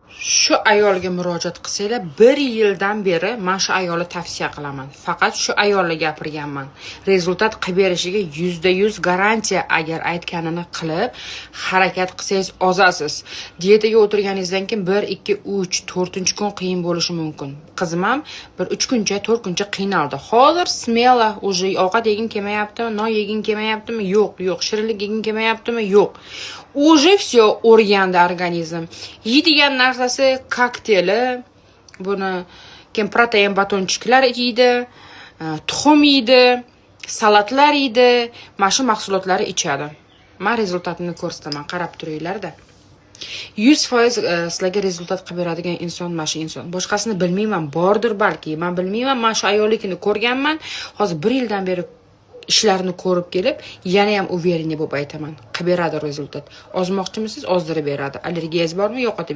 Shu ayolga murojaat qilsanglar, 1 yildan beri men shu ayolni tavsiya qilaman. Faqat shu ayolga gapirganman. Rezultat qilib berishiga %100 garantiya. Agar aytganini qilib, harakat qilsangiz ozasiz. Diyetaga o'tirganingizdan keyin 1, 2, 3, 4-kun qiyin bo'lishi mumkin. Qizim ham 1-3 kuncha, 4 kuncha qiynaldi. Hozir smela уже ovqat yegin kelmayaptimi, non yegin kelmayaptimi? Yo'q, yo'q. Shirinlik yegin kelmayaptimi? Yo'q. Уже все o'rgandi organizm. Yeydigan narsasi kokteyli, buni kim protein batonchiklar yeydi, tuxum yeydi, salatlar yeydi, mana shu mahsulotlarni ichadi. Men rezultatini ko'rsataman, qarab turinglar-da. 100% sizlarga rezultat qilib beradigan inson mana shu inson. Boshqasini bilmayman, bordir balki. Men bilmayman, men shu ayollikni ko'rganman. Hozir 1 yildan beri ishlarini ko'rib kelib, yana ham uvereniy bo'lib aytaman. Qilib beradi rezultat. Ozmoqchimisiz? Ozdirib beradi. Allergiyangiz bormi? Yo'qotib